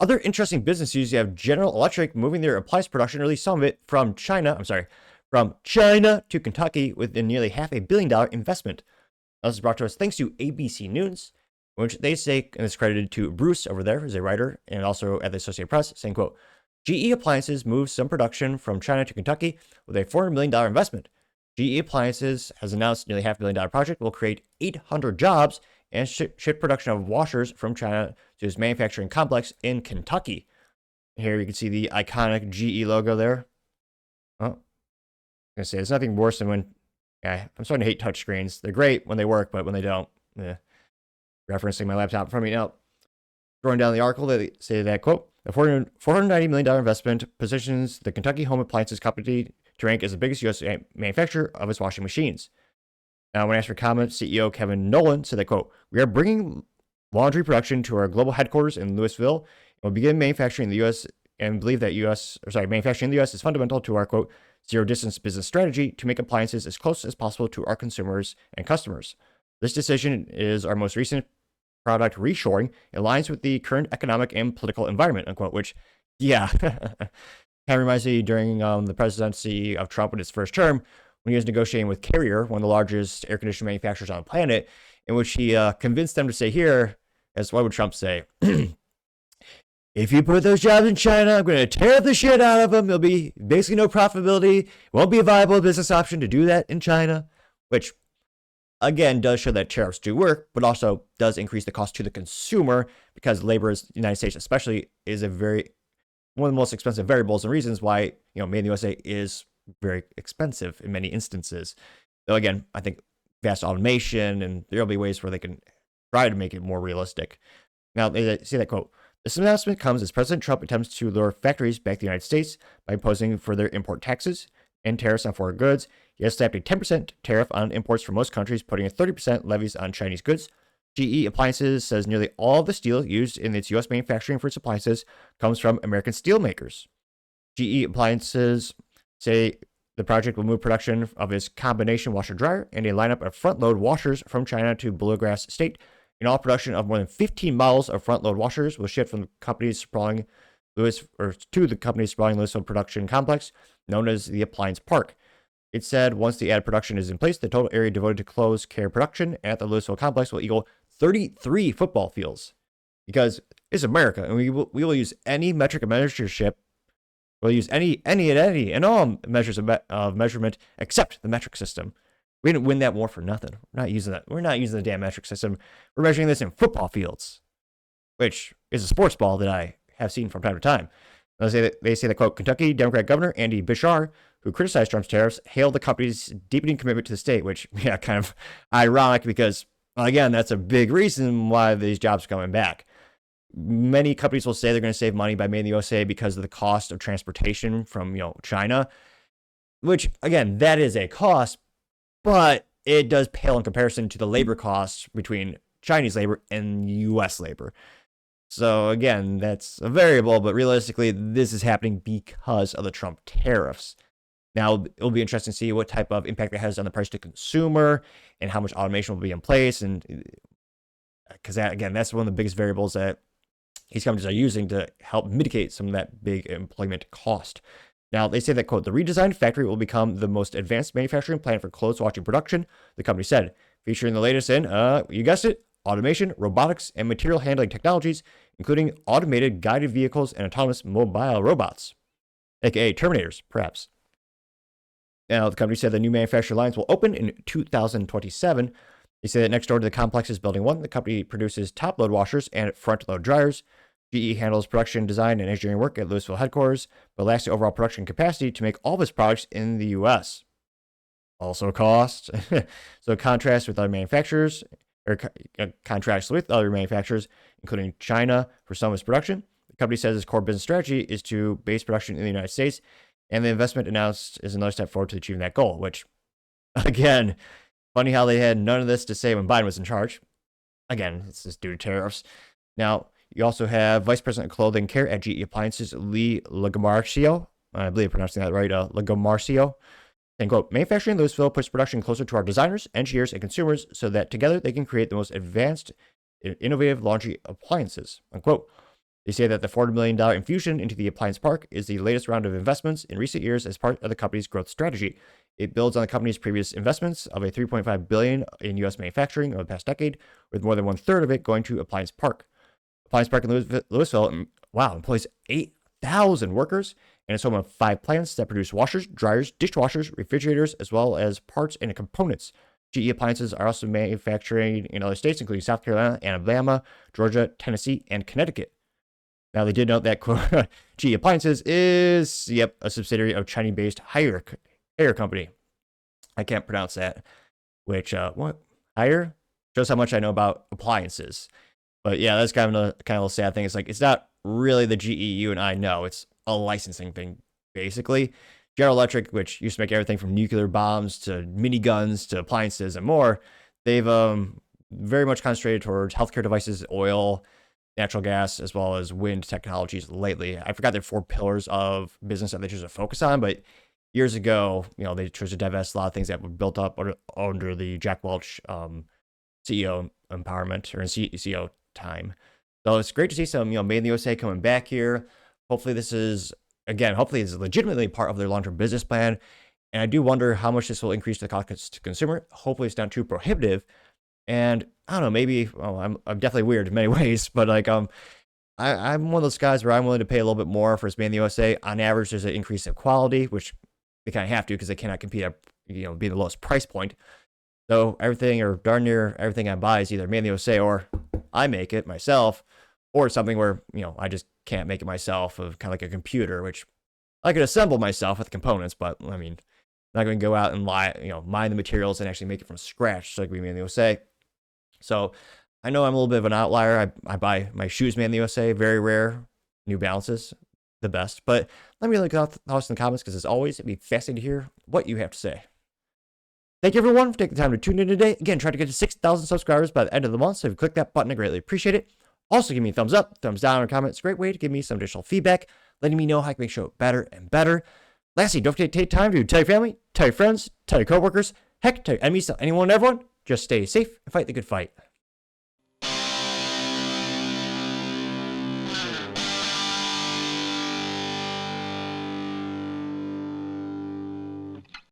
other interesting business news, you have General Electric moving their appliance production, or at least some of it, from China to Kentucky with a nearly $500 million investment. This is brought to us thanks to ABC News, which they say, and it's credited to Bruce over there, who's a writer, and also at the Associated Press, saying, quote, GE Appliances moves some production from China to Kentucky with a $400 million investment. GE Appliances has announced nearly $500 million project will create 800 jobs and ship production of washers from China to its manufacturing complex in Kentucky. Here you can see the iconic GE logo there. Oh, I'm going to say, there's nothing worse than when, I'm starting to hate touchscreens. They're great when they work, but when they don't, referencing my laptop in front of me now. Going down the article, they say that, quote, the $490 million investment positions the Kentucky Home Appliances Company to rank as the biggest U.S. manufacturer of its washing machines. Now, when asked for comment, CEO Kevin Nolan said that, quote, we are bringing laundry production to our global headquarters in Louisville and will begin manufacturing in the U.S. and believe that manufacturing in the U.S. is fundamental to our, quote, zero distance business strategy to make appliances as close as possible to our consumers and customers. This decision is our most recent product reshoring, aligns with the current economic and political environment, unquote, which, kind of reminds me during the presidency of Trump in his first term, when he was negotiating with Carrier, one of the largest air conditioner manufacturers on the planet, in which he convinced them to say here, as what would Trump say? If you put those jobs in China, I'm going to tear the shit out of them. There'll be basically no profitability. It won't be a viable business option to do that in China, which, again, does show that tariffs do work, but also does increase the cost to the consumer because labor in the United States especially is one of the most expensive variables and reasons why, made in the USA is very expensive in many instances. Though again, I think vast automation and there'll be ways where they can try to make it more realistic. Now, they say that, quote, this announcement comes as President Trump attempts to lure factories back to the United States by imposing further import taxes and tariffs on foreign goods. He has slapped a 10% tariff on imports from most countries, putting a 30% levies on Chinese goods. GE Appliances says nearly all of the steel used in its U.S. manufacturing for its appliances comes from American steel makers. GE Appliances say the project will move production of its combination washer-dryer and a lineup of front-load washers from China to Bluegrass State. In all, production of more than 15 models of front-load washers will shift from the company's sprawling Louisville production complex, known as the Appliance Park. It said once the added production is in place, the total area devoted to closed care production at the Louisville complex will equal 33 football fields. Because it's America, and we will use any metric of measureship. We'll use any and all measures of measurement except the metric system. We didn't win that war for nothing. We're not using that. We're not using the damn metric system. We're measuring this in football fields, which is a sports ball that I have seen from time to time. They say that, quote, Kentucky Democrat Governor Andy Beshear, who criticized Trump's tariffs, hailed the company's deepening commitment to the state, which, kind of ironic because, again, that's a big reason why these jobs are coming back. Many companies will say they're going to save money by made in the USA because of the cost of transportation from, China, which, again, that is a cost, but it does pale in comparison to the labor costs between Chinese labor and U.S. labor. So again, that's a variable, but realistically, this is happening because of the Trump tariffs. Now, it'll be interesting to see what type of impact that has on the price to consumer and how much automation will be in place. And because that's one of the biggest variables that these companies are using to help mitigate some of that big employment cost. Now, they say that, quote, the redesigned factory will become the most advanced manufacturing plant for clothes washing production, the company said, featuring the latest in, you guessed it, automation, robotics, and material handling technologies, including automated guided vehicles and autonomous mobile robots, aka Terminators, perhaps. Now, the company said the new manufacturing lines will open in 2027. They say that next door to the complex's Building 1, the company produces top-load washers and front-load dryers. GE handles production, design, and engineering work at Louisville headquarters, but lacks the overall production capacity to make all of its products in the U.S. Also cost. So contracts with other manufacturers, including China, for some of its production. The company says its core business strategy is to base production in the United States, and the investment announced is another step forward to achieving that goal, which, again, funny how they had none of this to say when Biden was in charge. Again, it's just due to tariffs. Now, you also have Vice President of Clothing Care at GE Appliances, Lee Lagomarcio. I believe I'm pronouncing that right, Lagomarcio. And, quote, manufacturing in Louisville puts production closer to our designers, engineers, and consumers so that together they can create the most advanced, innovative laundry appliances, unquote. They say that the $400 million infusion into the appliance park is the latest round of investments in recent years as part of the company's growth strategy. It builds on the company's previous investments of a $3.5 billion in U.S. manufacturing over the past decade, with more than 1/3 of it going to Appliance Park. Appliance Park in Louisville, wow, employs 8,000 workers and is home of 5 plants that produce washers, dryers, dishwashers, refrigerators, as well as parts and components. GE appliances are also manufacturing in other states, including South Carolina, Alabama, Georgia, Tennessee, and Connecticut. Now, they did note that GE Appliances is, a subsidiary of China-based Haier Company. I can't pronounce that. Which, what? Haier? Shows how much I know about appliances. But yeah, that's kind of a sad thing. It's like, it's not really the GE you and I know. It's a licensing thing, basically. General Electric, which used to make everything from nuclear bombs to miniguns to appliances and more, they've very much concentrated towards healthcare devices, oil, natural gas, as well as wind technologies lately. I forgot their 4 pillars of business that they chose to focus on, but years ago, they chose to divest a lot of things that were built up under the Jack Welch CEO empowerment or CEO time. So it's great to see some, Made in the USA coming back here. Hopefully this is legitimately part of their long-term business plan. And I do wonder how much this will increase the cost to consumer. Hopefully it's not too prohibitive. And I don't know, maybe, I'm definitely weird in many ways, but like, I'm one of those guys where I'm willing to pay a little bit more for Made in the USA. On average, there's an increase in quality, which they kind of have to because they cannot compete at, being the lowest price point. So everything or darn near everything I buy is either Made in the USA or I make it myself, or something where, I just can't make it myself, of kind of like a computer, which I could assemble myself with components, but I mean, I'm not going to go out and mine the materials and actually make it from scratch. So like we Made in the USA. So I know I'm a little bit of an outlier. I buy my shoes Made in the USA, very rare. New Balances, the best. But let me look at thoughts in the comments, because as always, it'd be fascinating to hear what you have to say. Thank you, everyone, for taking the time to tune in today. Again, try to get to 6,000 subscribers by the end of the month. So if you click that button, I greatly appreciate it. Also, give me a thumbs up, thumbs down, or comment. It's a great way to give me some additional feedback, letting me know how I can make the show better and better. Lastly, don't forget to take time to tell your family, tell your friends, tell your coworkers, heck, tell your enemies, tell anyone and everyone. Just stay safe and fight the good fight.